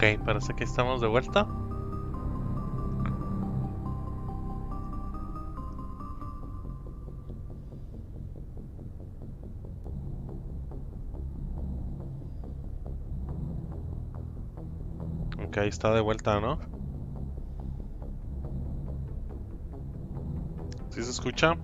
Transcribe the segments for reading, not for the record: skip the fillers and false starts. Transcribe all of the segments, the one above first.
Ok, parece que estamos de vuelta. Ok, está de vuelta, ¿no? ¿Sí se escucha?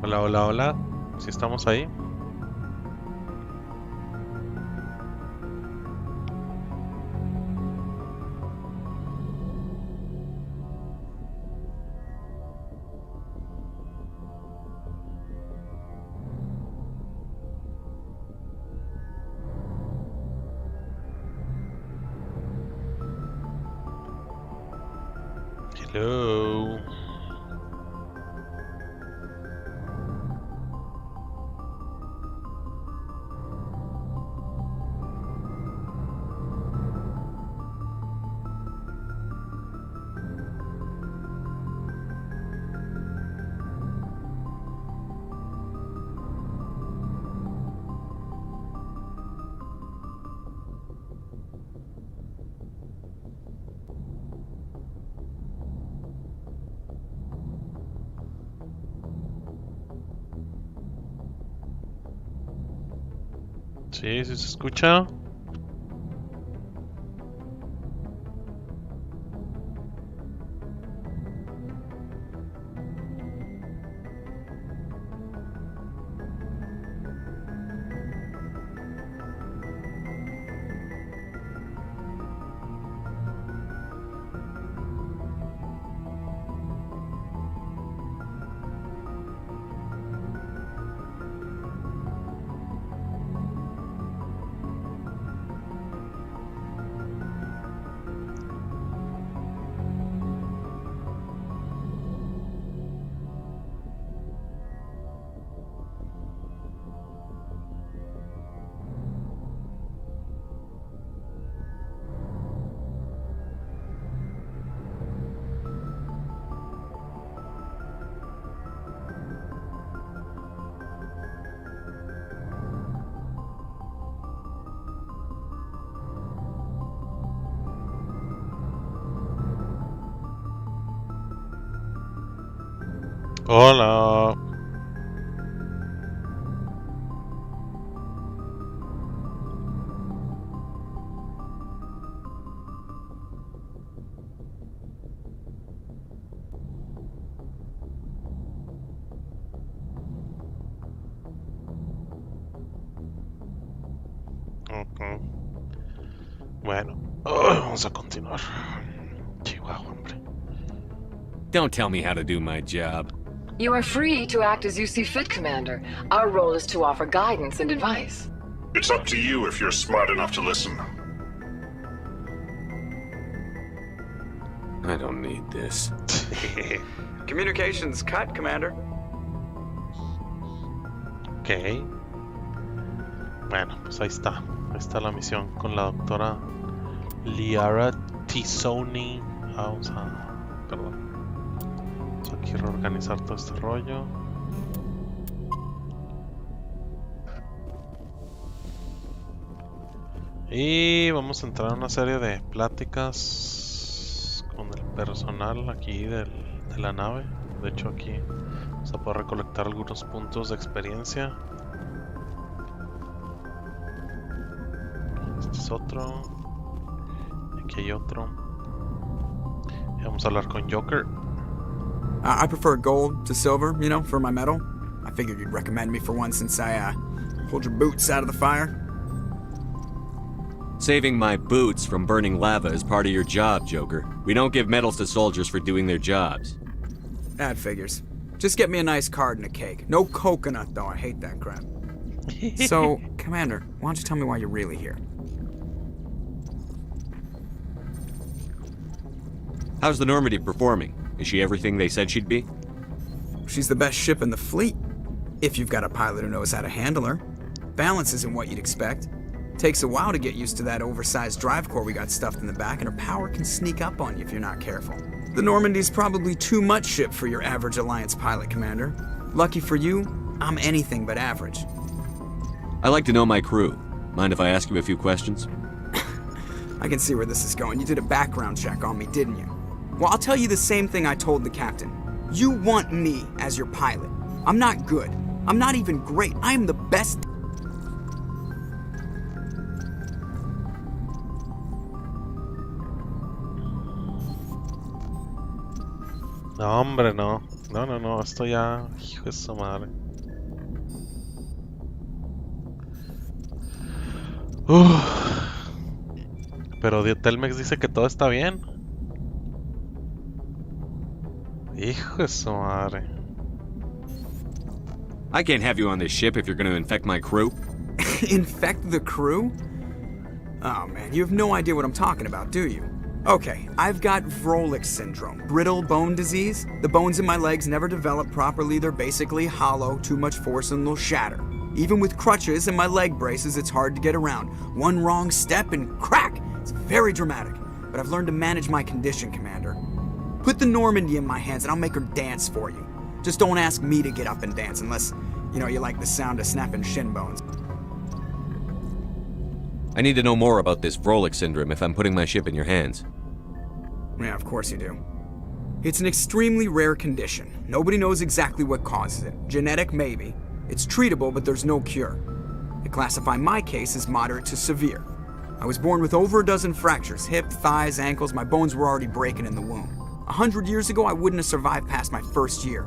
Hola, hola, hola. ¿Sí estamos ahí? Hello. Sí, sí se escucha. Hola. Ok. Bueno, vamos a continuar. Chihuahua, hombre. Don't tell me how to do my job. You are free to act as you see fit, Commander. Our role is to offer guidance and advice. It's up to you if you're smart enough to listen. I don't need this. Communications cut, Commander. Ok. Bueno, pues ahí está. Ahí está la misión con la doctora Liara Tisoni. Vamos a... Perdón. Vamos aquí a reorganizar todo este rollo. Y vamos a entrar a una serie de pláticas con el personal aquí de la nave. De hecho aquí vamos a poder recolectar algunos puntos de experiencia. Este es otro. Aquí hay otro. Y vamos a hablar con Joker. I prefer gold to silver, for my medal. I figured you'd recommend me for one since I pulled your boots out of the fire. Saving my boots from burning lava is part of your job, Joker. We don't give medals to soldiers for doing their jobs. That figures. Just get me a nice card and a cake. No coconut, though. I hate that crap. So, Commander, why don't you tell me why you're really here? How's the Normandy performing? Is she everything they said she'd be? She's the best ship in the fleet, if you've got a pilot who knows how to handle her. Balance isn't what you'd expect. Takes a while to get used to that oversized drive core we got stuffed in the back, and her power can sneak up on you if you're not careful. The Normandy's probably too much ship for your average Alliance pilot, Commander. Lucky for you, I'm anything but average. I like to know my crew. Mind if I ask you a few questions? I can see where this is going. You did a background check on me, didn't you? Well, I'll tell you the same thing I told the captain. You want me as your pilot. I'm not good. I'm not even great. I am the best. No, hombre, no. No, esto ya... Hijo de su madre. Pero Telmex dice que todo está bien. Hijo de su madre. I can't have you on this ship if you're going to infect my crew. Infect the crew? Oh man, you have no idea what I'm talking about, do you? Okay, I've got Vrolik syndrome, brittle bone disease. The bones in my legs never develop properly. They're basically hollow, too much force and they'll shatter. Even with crutches and my leg braces, it's hard to get around. One wrong step and crack! It's very dramatic, but I've learned to manage my condition, Commander. Put the Normandy in my hands and I'll make her dance for you. Just don't ask me to get up and dance unless, you like the sound of snapping shin bones. I need to know more about this Vrolik syndrome if I'm putting my ship in your hands. Yeah, of course you do. It's an extremely rare condition. Nobody knows exactly what causes it. Genetic, maybe. It's treatable, but there's no cure. They classify my case as moderate to severe. I was born with over a dozen fractures, hip, thighs, ankles. My bones were already breaking in the womb. 100 years ago, I wouldn't have survived past my first year.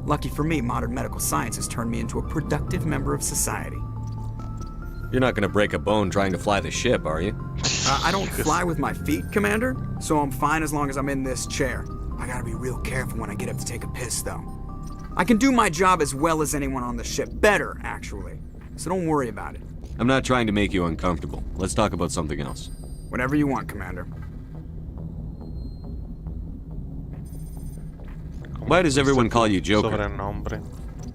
Lucky for me, modern medical science has turned me into a productive member of society. You're not going to break a bone trying to fly the ship, are you? I don't fly with my feet, Commander, so I'm fine as long as I'm in this chair. I gotta be real careful when I get up to take a piss, though. I can do my job as well as anyone on the ship. Better, actually. So don't worry about it. I'm not trying to make you uncomfortable. Let's talk about something else. Whatever you want, Commander. Why does everyone call you Joker? Sobrenombre.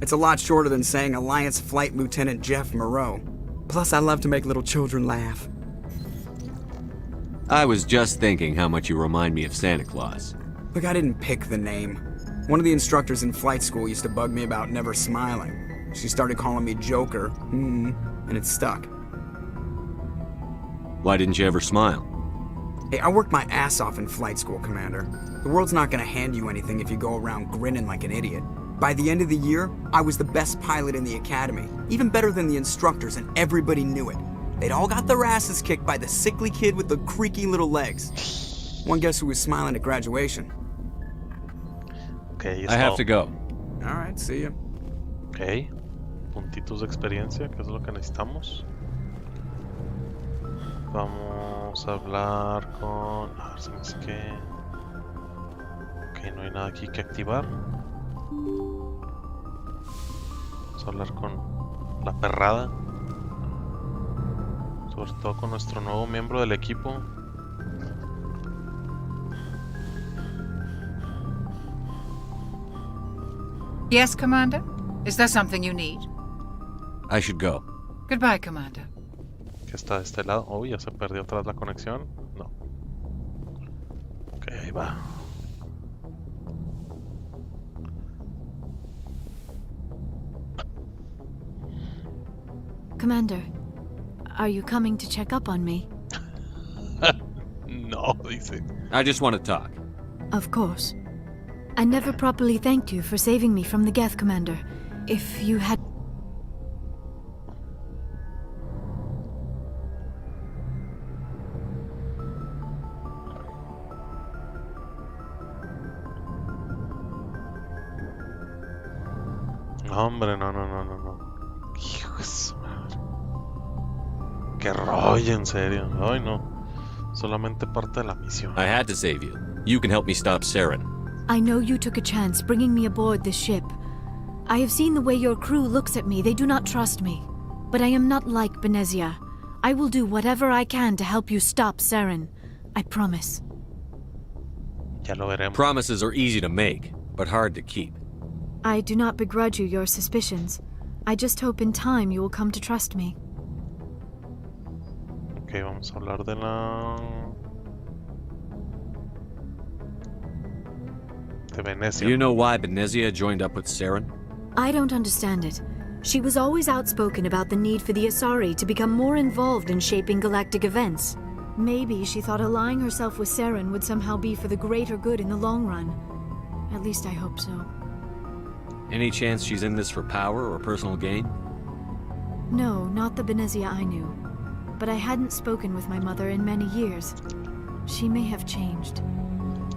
It's a lot shorter than saying Alliance Flight Lieutenant Jeff Moreau. Plus, I love to make little children laugh. I was just thinking how much you remind me of Santa Claus. Look, I didn't pick the name. One of the instructors in flight school used to bug me about never smiling. She started calling me Joker, and it stuck. Why didn't you ever smile? Hey, I worked my ass off in flight school, Commander. The world's not gonna hand you anything if you go around grinning like an idiot. By the end of the year, I was the best pilot in the academy, even better than the instructors, and everybody knew it. They'd all got their asses kicked by the sickly kid with the creaky little legs. One guess who was smiling at graduation? Okay, I have to go. All right, see ya. Ok. Puntitos de experiencia, que es lo que necesitamos. Vamos a hablar con... A ver si me hace que... Ok, no hay nada aquí que activar. Vamos a hablar con la perrada. Sobre todo con nuestro nuevo miembro del equipo. Yes, Commander? Is there something you need? I should go. Goodbye, Commander. Que está de este lado. Oh, ya se perdió otra vez la conexión. No. Ok, ahí va. Commander, are you coming to check up on me? No, dice. I just want to talk. Of course. I never properly thanked you for saving me from the Geth, Commander. If you had... No, hombre, no. Hijo de su madre. Qué rollo, en serio. Ay, no. Solamente parte de la misión. I had to save you. You can help me stop Saren. I know you took a chance bringing me aboard this ship. I have seen the way your crew looks at me. They do not trust me. But I am not like Benezia. I will do whatever I can to help you stop Saren. I promise. Ya lo veremos. Promises are easy to make, but hard to keep. I do not begrudge you your suspicions. I just hope in time you will come to trust me. Ok, vamos a hablar de la... de Venecia. Do you know why Benezia joined up with Saren? I don't understand it. She was always outspoken about the need for the Asari to become more involved in shaping galactic events. Maybe she thought allying herself with Saren would somehow be for the greater good in the long run. At least I hope so. Any chance she's in this for power or personal gain? No, not the Benezia I knew. But I hadn't spoken with my mother in many years. She may have changed.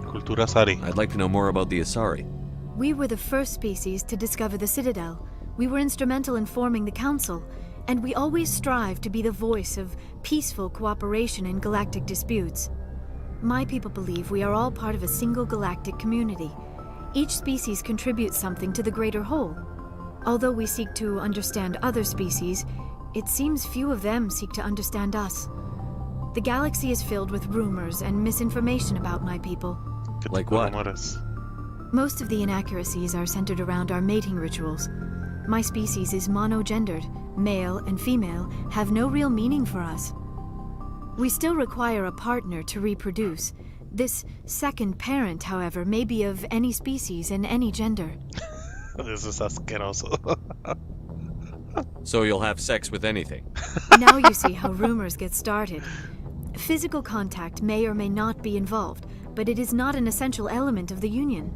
Cultura Sari. I'd like to know more about the Asari. We were the first species to discover the Citadel. We were instrumental in forming the Council, and we always strive to be the voice of peaceful cooperation in galactic disputes. My people believe we are all part of a single galactic community. Each species contributes something to the greater whole. Although we seek to understand other species, it seems few of them seek to understand us. The galaxy is filled with rumors and misinformation about my people. ¿Qué Like tipo de what? rumores? Most of the inaccuracies are centered around our mating rituals. My species is monogendered. Male and female have no real meaning for us. We still require a partner to reproduce. This second parent, however, may be of any species and any gender. Eso es asqueroso. So you'll have sex with anything. Now you see how rumors get started. Physical contact may or may not be involved, but it is not an essential element of the union.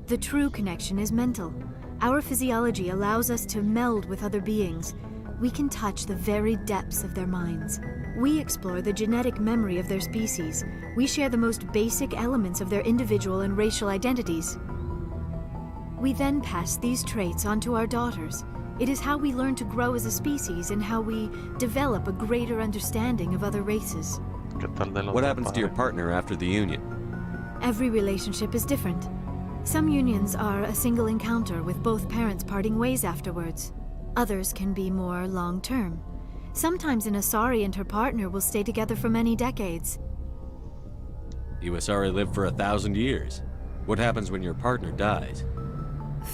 The true connection is mental. Our physiology allows us to meld with other beings. We can touch the very depths of their minds. We explore the genetic memory of their species. We share the most basic elements of their individual and racial identities. We then pass these traits on to our daughters. It is how we learn to grow as a species and how we develop a greater understanding of other races. ¿Qué tal del What otro happens to your padre? partner after the union? Every relationship is different. Some unions are a single encounter with both parents parting ways afterwards. Others can be more long-term. Sometimes an Asari and her partner will stay together for many decades. You Asari live for 1,000 years. What happens when your partner dies?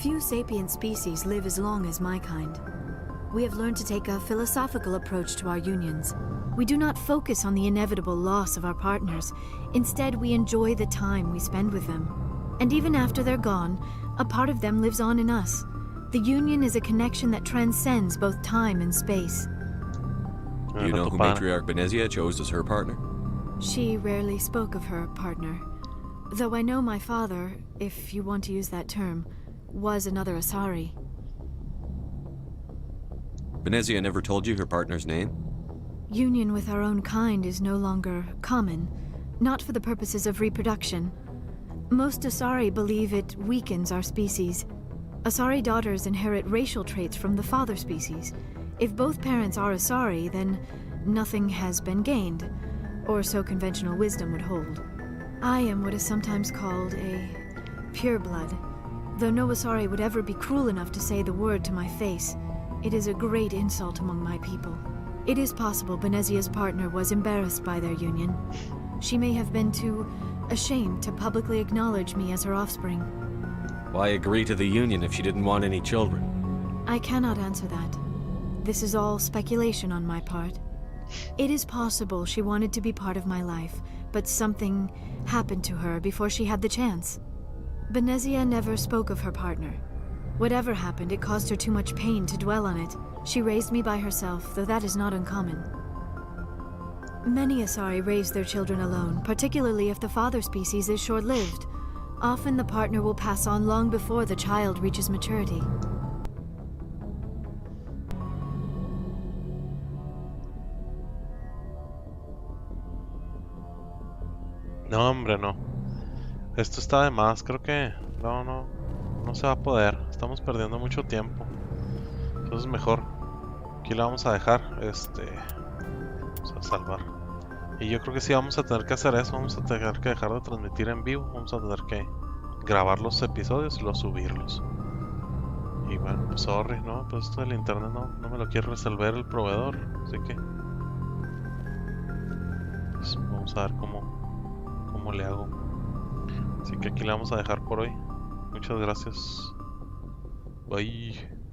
Few sapient species live as long as my kind. We have learned to take a philosophical approach to our unions. We do not focus on the inevitable loss of our partners. Instead, we enjoy the time we spend with them. And even after they're gone, a part of them lives on in us. The union is a connection that transcends both time and space. Do you know who Matriarch Benezia chose as her partner? She rarely spoke of her partner. Though I know my father, if you want to use that term, was another Asari. Benezia never told you her partner's name? Union with our own kind is no longer common, not for the purposes of reproduction. Most Asari believe it weakens our species. Asari daughters inherit racial traits from the father species. If both parents are Asari, then nothing has been gained, or so conventional wisdom would hold. I am what is sometimes called a pureblood. Though no Asari would ever be cruel enough to say the word to my face, it is a great insult among my people. It is possible Benezia's partner was embarrassed by their union. She may have been too ashamed to publicly acknowledge me as her offspring. Why agree to the union if she didn't want any children? I cannot answer that. This is all speculation on my part. It is possible she wanted to be part of my life, but something happened to her before she had the chance. Benezia never spoke of her partner. Whatever happened, it caused her too much pain to dwell on it. She raised me by herself, though that is not uncommon. Many Asari raise their children alone, particularly if the father species is short-lived. Often the partner will pass on long before the child reaches maturity. No, hombre, no. Esto está de más, creo que no se va a poder. Estamos perdiendo mucho tiempo. Entonces mejor. Aquí la vamos a dejar. Vamos a salvar. Y yo creo que sí vamos a tener que hacer eso. Vamos a tener que dejar de transmitir en vivo. Vamos a tener que grabar los episodios y luego subirlos. Y bueno, pues sorry, ¿no? Pues esto del internet no me lo quiere resolver el proveedor. Así que pues vamos a ver cómo le hago. Así que aquí la vamos a dejar por hoy. Muchas gracias. Bye.